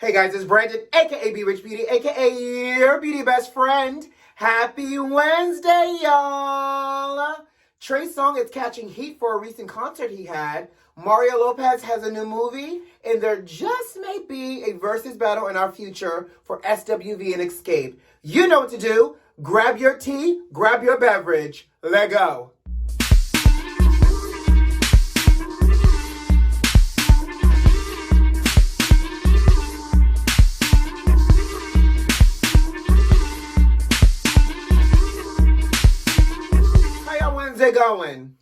Hey guys, it's Brandon, aka B.Rich Beauty, aka your beauty best friend. Happy Wednesday, y'all! TREY SONGZ is catching heat for a recent concert he had. Mario Lopez has a new movie, and there just may be a versus battle in our future for SWV and XSCAPE. You know what to do. Grab your tea, grab your beverage. Let go. Going.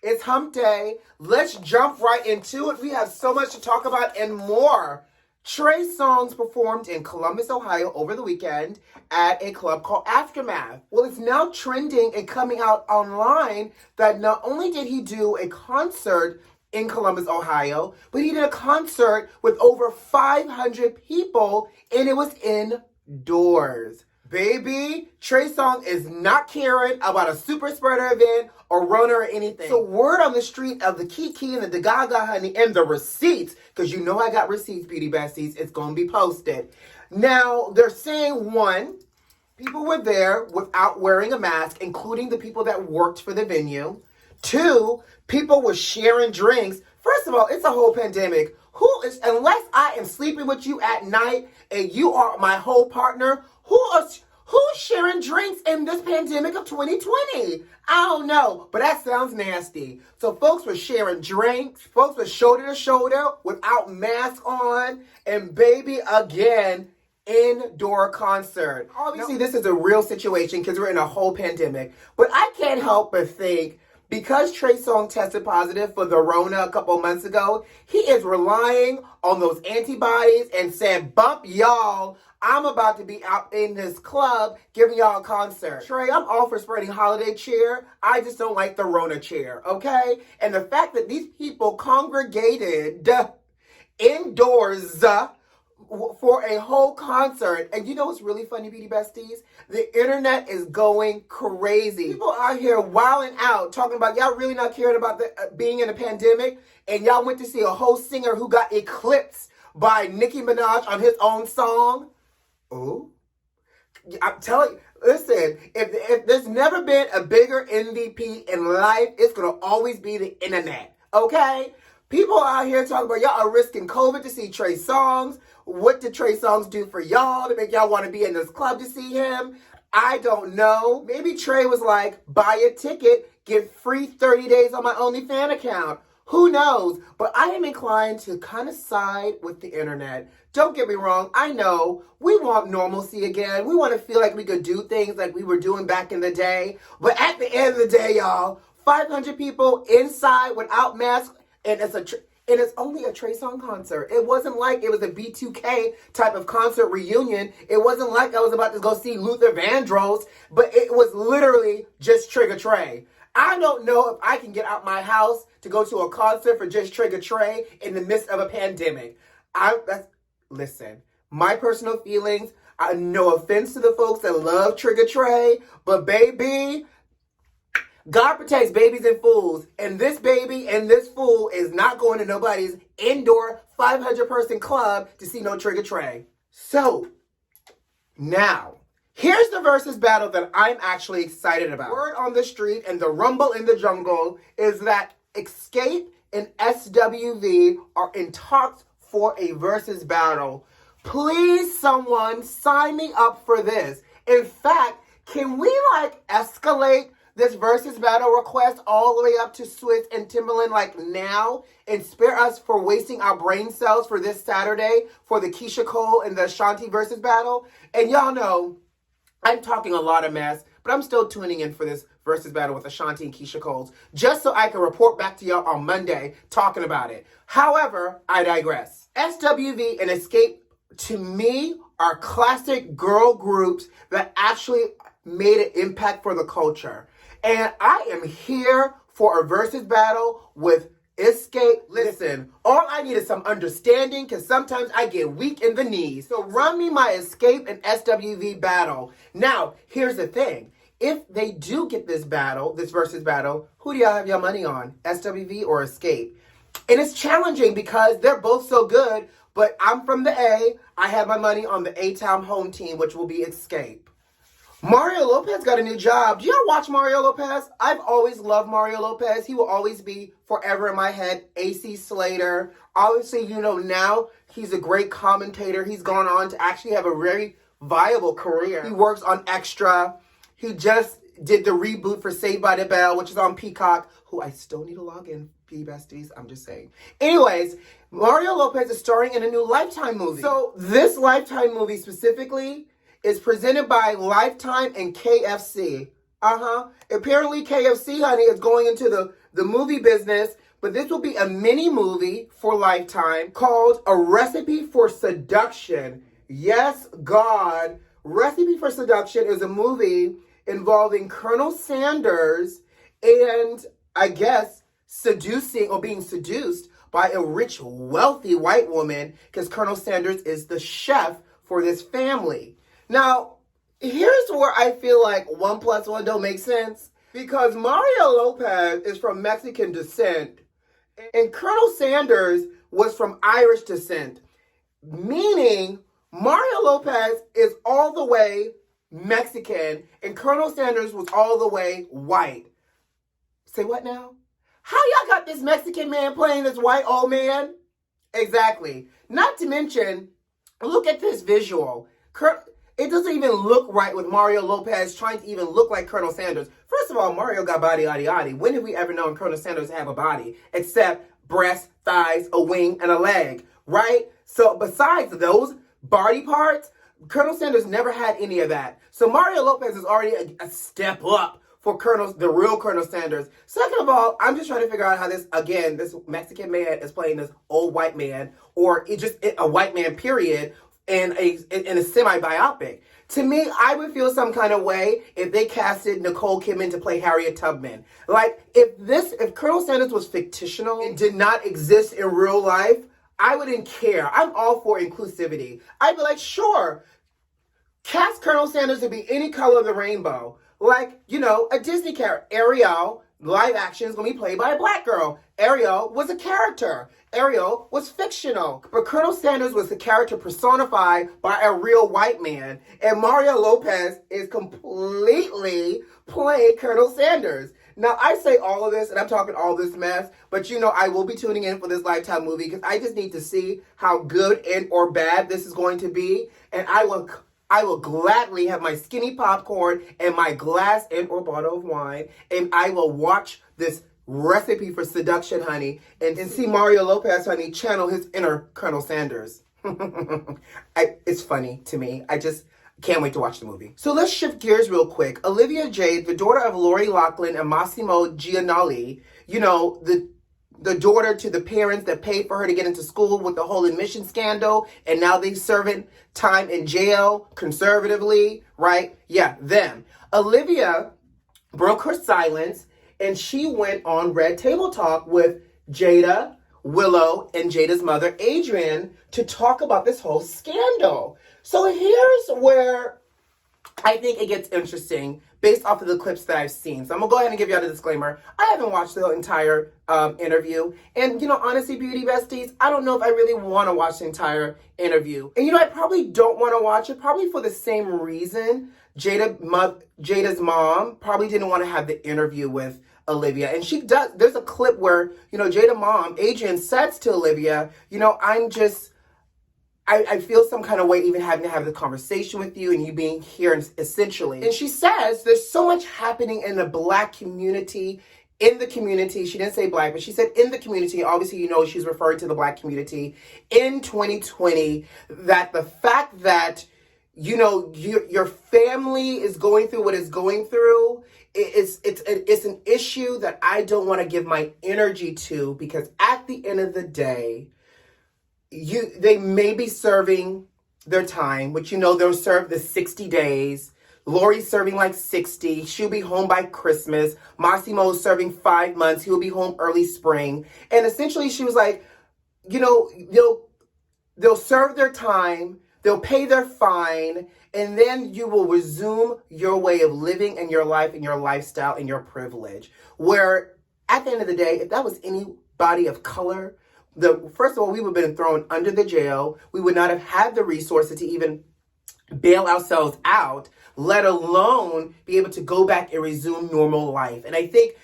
It's hump day. Let's jump right into it. We have so much to talk about and more. TREY SONGZ performed in Columbus, Ohio over the weekend at a club called Aftermath. Well, it's now trending and coming out online that not only did he do a concert in Columbus, Ohio, but he did a concert with over 500 people, and it was indoors. Baby, TREY SONGZ is not caring about a super spreader event or Rona or anything. So word on the street of the Kiki and the Gaga honey and the receipts, because you know I got receipts, beauty besties, it's going to be posted. Now, they're saying, one, people were there without wearing a mask, including the people that worked for the venue. Two, people were sharing drinks. First of all, it's a whole pandemic. Unless I am sleeping with you at night and you are my whole partner, who's sharing drinks in this pandemic of 2020? I don't know, but that sounds nasty. So folks were sharing drinks, folks were shoulder to shoulder without masks on, and baby, again, indoor concert. Obviously, this is a real situation because we're in a whole pandemic, but I can't help but think because TREY SONGZ tested positive for the Rona a couple months ago, he is relying on those antibodies and said, bump y'all, I'm about to be out in this club giving y'all a concert. TREY, I'm all for spreading holiday cheer. I just don't like the Rona cheer, okay? And the fact that these people congregated indoors for a whole concert. And you know what's really funny, beauty besties? The internet is going crazy. People out here wilding out, talking about y'all really not caring about being in a pandemic, and y'all went to see a whole singer who got eclipsed by Nicki Minaj on his own song. Ooh. I'm telling you, listen, if there's never been a bigger MVP in life, it's going to always be the internet, okay? People out here talking about y'all are risking COVID to see TREY SONGZ. What did TREY SONGZ do for y'all to make y'all want to be in this club to see him? I don't know. Maybe TREY was like, buy a ticket, get free 30 days on my OnlyFans account. Who knows? But I am inclined to kind of side with the internet. Don't get me wrong. I know we want normalcy again. We want to feel like we could do things like we were doing back in the day. But at the end of the day, y'all, 500 people inside without masks, and it's only a TREY SONGZ concert. It wasn't like it was a B2K type of concert reunion. It wasn't like I was about to go see Luther Vandross, but it was literally just Trigger TREY. I don't know if I can get out my house to go to a concert for just Trigger TREY in the midst of a pandemic. Listen, my personal feelings, no offense to the folks that love Trigger TREY, but baby, God protects babies and fools, and this baby and this fool is not going to nobody's indoor 500-person club to see no Trigger TREY. So, now, here's the versus battle that I'm actually excited about. Word on the street and the rumble in the jungle is that XSCAPE and SWV are in talks for a versus battle. Please, someone, sign me up for this. In fact, can we, escalate this versus battle request all the way up to Swiss and Timberland now and spare us for wasting our brain cells for this Saturday for the Keisha Cole and the Ashanti versus battle? And y'all know, I'm talking a lot of mess, but I'm still tuning in for this versus battle with Ashanti and Keisha Cole's just so I can report back to y'all on Monday talking about it. However, I digress. SWV and XSCAPE, to me, are classic girl groups that actually made an impact for the culture. And I am here for a versus battle with XSCAPE. Listen, all I need is some understanding because sometimes I get weak in the knees. So run me my XSCAPE and SWV battle. Now, here's the thing. If they do get this versus battle, who do y'all have your money on? SWV or XSCAPE? And it's challenging because they're both so good, But I'm from the A. I have my money on the A-Town home team, which will be Escape. Mario Lopez got a new job. Do y'all watch Mario Lopez? I've always loved Mario Lopez. He will always be forever in my head. AC Slater. Obviously, you know, now he's a great commentator. He's gone on to actually have a very viable career. He works on Extra. He just did the reboot for Saved by the Bell, which is on Peacock, who I still need to log in, besties. I'm just saying. Anyways, Mario Lopez is starring in a new Lifetime movie. So this Lifetime movie specifically is presented by Lifetime and KFC. Apparently KFC, honey, is going into the movie business, but this will be a mini movie for Lifetime called A Recipe for Seduction. Yes, God. Recipe for Seduction is a movie involving Colonel Sanders and, I guess, seducing or being seduced by a rich, wealthy white woman, because Colonel Sanders is the chef for this family. Now, here's where I feel like 1 + 1 don't make sense, because Mario Lopez is from Mexican descent and Colonel Sanders was from Irish descent, meaning Mario Lopez is all the way Mexican and Colonel Sanders was all the way white. Say what now? How y'all got this Mexican man playing this white old man? Exactly. Not to mention, look at this visual. It doesn't even look right with Mario Lopez trying to even look like Colonel Sanders. First of all, Mario got body, yaddy, yaddy. When have we ever known Colonel Sanders to have a body? Except breasts, thighs, a wing, and a leg, right? So besides those body parts, Colonel Sanders never had any of that. So Mario Lopez is already a step up for the real Colonel Sanders. Second of all, I'm just trying to figure out how this Mexican man is playing this old white man, or a white man, period, in a semi-biopic. To me, I would feel some kind of way if they casted Nicole Kidman to play Harriet Tubman. Like, if Colonel Sanders was fictional and did not exist in real life, I wouldn't care. I'm all for inclusivity. I'd be like, sure, cast Colonel Sanders to be any color of the rainbow. Like, you know, a Disney character. Ariel, live action, is going to be played by a black girl. Ariel was a character. Ariel was fictional. But Colonel Sanders was the character personified by a real white man. And Mario Lopez is completely playing Colonel Sanders. Now, I say all of this, and I'm talking all this mess, but you know I will be tuning in for this Lifetime movie because I just need to see how good and or bad this is going to be. And I will gladly have my skinny popcorn and my glass and or bottle of wine, and I will watch this Recipe for Seduction, honey, and see Mario Lopez, honey, channel his inner Colonel Sanders. It's funny to me. I just can't wait to watch the movie. So let's shift gears real quick. Olivia Jade, the daughter of Lori Loughlin and Massimo Gianelli, you know, the daughter to the parents that paid for her to get into school with the whole admission scandal, and now they serving time in jail conservatively, right? Yeah, them. Olivia broke her silence, and she went on Red Table Talk with Jada, Willow, and Jada's mother, Adrienne, to talk about this whole scandal. So here's where I think it gets interesting based off of the clips that I've seen. So I'm going to go ahead and give you all the disclaimer. I haven't watched the entire interview. And, you know, honestly, beauty besties, I don't know if I really want to watch the entire interview. And, you know, I probably don't want to watch it, probably for the same reason Jada's mom probably didn't want to have the interview with Olivia. And she does. There's a clip where, you know, Jada's mom, Adrienne, says to Olivia, you know, I feel some kind of way even having to have the conversation with you and you being here essentially. And she says there's so much happening in the black community, she didn't say black, but she said in the community, obviously, you know, she's referring to the black community in 2020, that the fact that, you know, your family is going through what it's going through, it's an issue that I don't want to give my energy to, because at the end of the day, they may be serving their time, which, you know, they'll serve the 60 days. Lori's serving like 60. She'll be home by Christmas. Massimo's serving 5 months. He'll be home early spring. And essentially she was like, you know, they'll serve their time, they'll pay their fine, and then you will resume your way of living and your life and your lifestyle and your privilege. Where at the end of the day, if that was anybody of color, first of all, we would have been thrown under the jail. We would not have had the resources to even bail ourselves out, let alone be able to go back and resume normal life. And I think,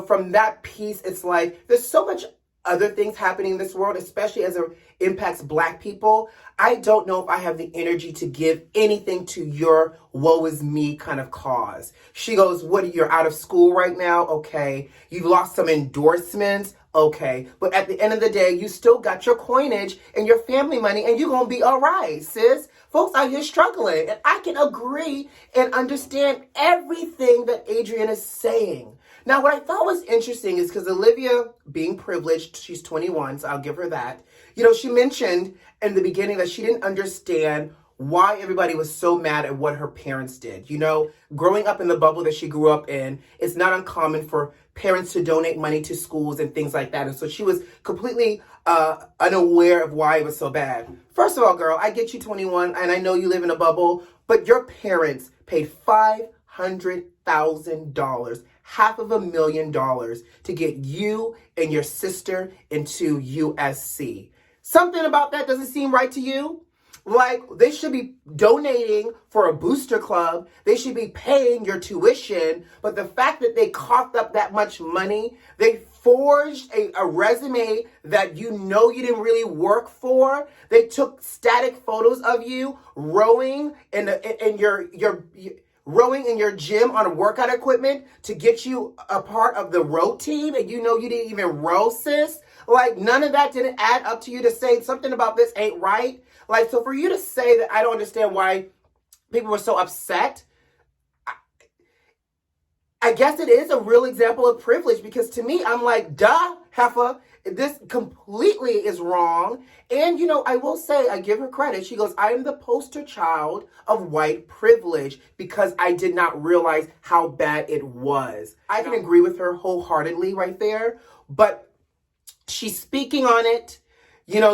from that piece, it's like there's so much other things happening in this world, especially as it impacts Black people. I don't know if I have the energy to give anything to your woe is me kind of cause. She goes, what, you're out of school right now? Okay. You've lost some endorsements? Okay. But at the end of the day, you still got your coinage and your family money, and you're going to be all right, sis. Folks out here struggling. And I can agree and understand everything that Adrienne is saying. Now, what I thought was interesting is because Olivia, being privileged, she's 21, so I'll give her that. She mentioned in the beginning that she didn't understand why everybody was so mad at what her parents did. Growing up in the bubble that she grew up in, it's not uncommon for parents to donate money to schools and things like that. And so she was completely unaware of why it was so bad. First of all, girl, I get you 21, and I know you live in a bubble, but your parents paid $500,000, $500,000 to get you and your sister into USC. Something about that doesn't seem right to you? Like, they should be donating for a booster club. They should be paying your tuition. But the fact that they coughed up that much money, they forged a resume that you didn't really work for. They took static photos of you rowing in your rowing in your gym on workout equipment to get you a part of the row team, and you didn't even row, sis. Like, none of that didn't add up to you to say something about this ain't right. Like, so for you to say that I don't understand why people were so upset, I guess it is a real example of privilege, because to me, I'm like, duh, heifer, this completely is wrong. And, I will say, I give her credit. She goes, I am the poster child of white privilege because I did not realize how bad it was. I can agree with her wholeheartedly right there, but she's speaking on it.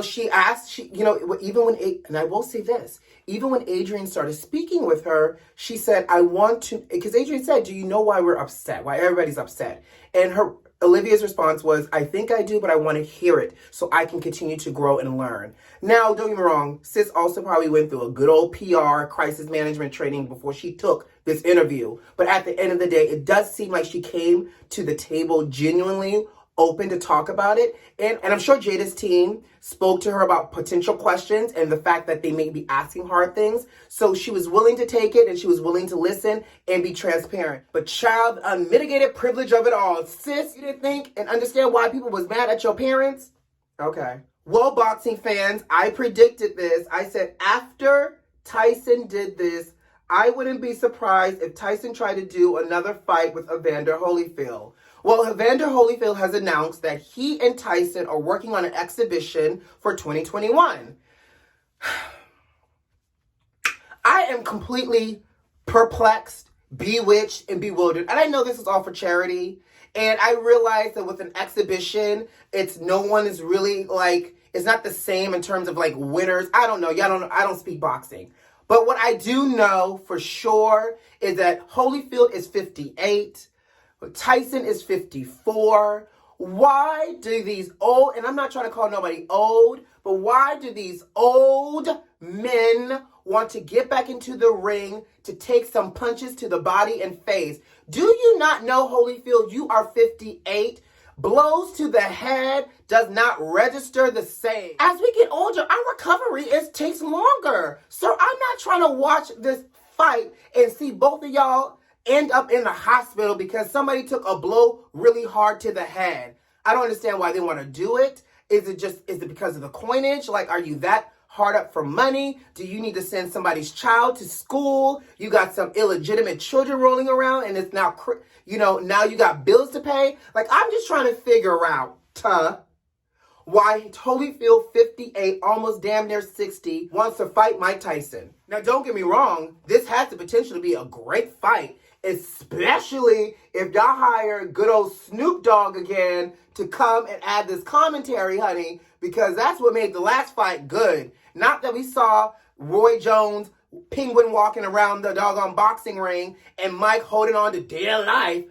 She asked, even when, and I will say this, even when Adrienne started speaking with her, she said, I want to, because Adrienne said, do you know why we're upset? Why everybody's upset? And Olivia's response was, I think I do, but I want to hear it so I can continue to grow and learn. Now, don't get me wrong, sis also probably went through a good old PR crisis management training before she took this interview. But at the end of the day, it does seem like she came to the table genuinely open to talk about it. And I'm sure Jada's team spoke to her about potential questions and the fact that they may be asking hard things. So she was willing to take it, and she was willing to listen and be transparent. But child, unmitigated privilege of it all. Sis, you didn't think and understand why people was mad at your parents? Okay. Well, boxing fans, I predicted this. I said after Tyson did this, I wouldn't be surprised if Tyson tried to do another fight with Evander Holyfield. Well, Evander Holyfield has announced that he and Tyson are working on an exhibition for 2021. I am completely perplexed, bewitched, and bewildered. And I know this is all for charity. And I realize that with an exhibition, no one is really it's not the same in terms of winners. I don't know. I don't speak boxing. But what I do know for sure is that Holyfield is 58. Tyson is 54. Why do these old, and I'm not trying to call nobody old, but why do these old men want to get back into the ring to take some punches to the body and face? Do you not know, Holyfield, you are 58? Blows to the head does not register the same. As we get older, our recovery takes longer. So I'm not trying to watch this fight and see both of y'all end up in the hospital because somebody took a blow really hard to the head. I don't understand why they want to do it. Is it because of the coinage? Are you that hard up for money? Do you need to send somebody's child to school? You got some illegitimate children rolling around and it's now, now you got bills to pay. I'm just trying to figure out, why Holyfield, 58, almost damn near 60, wants to fight Mike Tyson. Now, don't get me wrong. This has the potential to be a great fight, especially if y'all hire good old Snoop Dogg again to come and add this commentary, honey, because that's what made the last fight good. Not that we saw Roy Jones, penguin walking around the doggone boxing ring, and Mike holding on to dear life,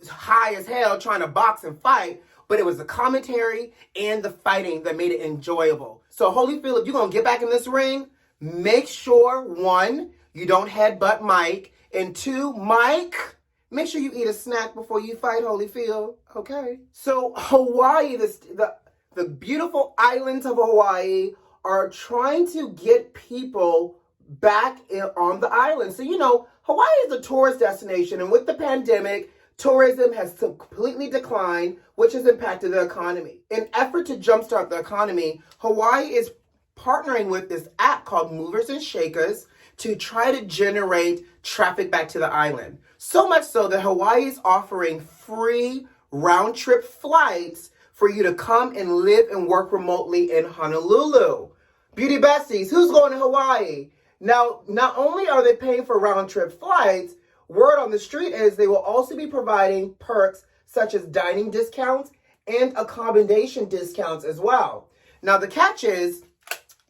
high as hell, trying to box and fight. but it was the commentary and the fighting that made it enjoyable. So Holyfield, if you're going to get back in this ring, make sure, 1, you don't headbutt Mike, and 2, Mike, make sure you eat a snack before you fight Holyfield, okay? So Hawaii, the beautiful islands of Hawaii are trying to get people back on the island. So, Hawaii is a tourist destination, and with the pandemic, tourism has completely declined, which has impacted the economy. In an effort to jumpstart the economy, Hawaii is partnering with this app called Movers and Shakers to try to generate traffic back to the island. So much so that Hawaii is offering free round-trip flights for you to come and live and work remotely in Honolulu. Beauty besties, who's going to Hawaii? Now, not only are they paying for round-trip flights, word on the street is they will also be providing perks such as dining discounts and accommodation discounts as well. Now, the catch is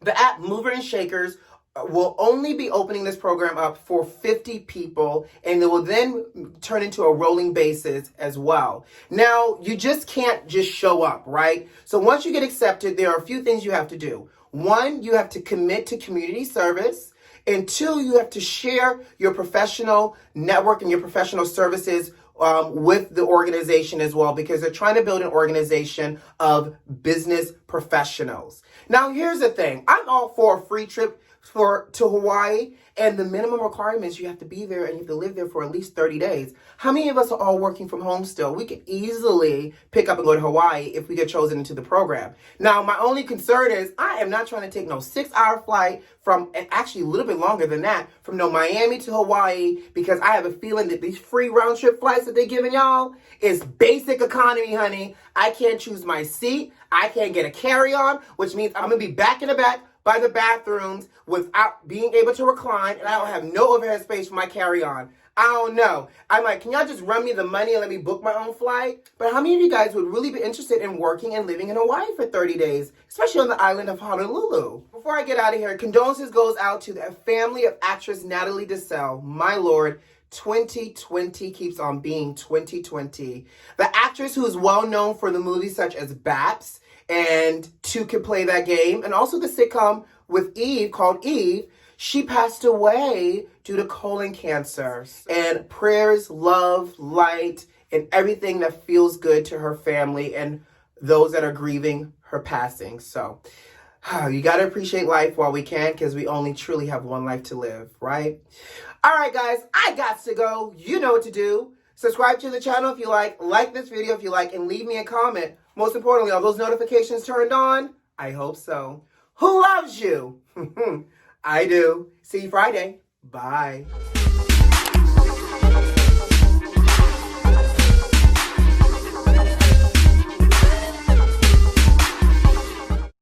the app Mover and Shakers will only be opening this program up for 50 people, and it will then turn into a rolling basis as well. Now, you just can't just show up, right? So once you get accepted, there are a few things you have to do. 1, you have to commit to community service. And 2, you have to share your professional network and your professional services with the organization as well, because they're trying to build an organization of business professionals. Now, here's the thing. I'm all for a free trip to Hawaii, and the minimum requirements, you have to be there and you have to live there for at least 30 days. How many of us are all working from home still? We could easily pick up and go to Hawaii if we get chosen into the program. Now, my only concern is I am not trying to take no 6-hour flight from, and actually a little bit longer than that, from Miami to Hawaii, because I have a feeling that these free round trip flights that they're giving y'all is basic economy, honey. I can't choose my seat. I can't get a carry-on, which means I'm going to be back in the back by the bathrooms without being able to recline, and I don't have no overhead space for my carry-on. I don't know. I'm like, can y'all just run me the money and let me book my own flight? But how many of you guys would really be interested in working and living in Hawaii for 30 days, especially on the island of Honolulu? Before I get out of here, condolences goes out to the family of actress Natalie Desselle. My Lord, 2020 keeps on being 2020. The actress who is well known for the movies such as Baps and Two Can Play That Game, and also the sitcom with Eve called Eve, she passed away due to colon cancer. And prayers, love, light, and everything that feels good to her family and those that are grieving her passing. So you got to appreciate life while we can, because we only truly have one life to live, right? All right, guys, I got to go. You know what to do. Subscribe to the channel if you like this video if you like, and leave me a comment. Most importantly, are those notifications turned on? I hope so. Who loves you? I do. See you Friday. Bye.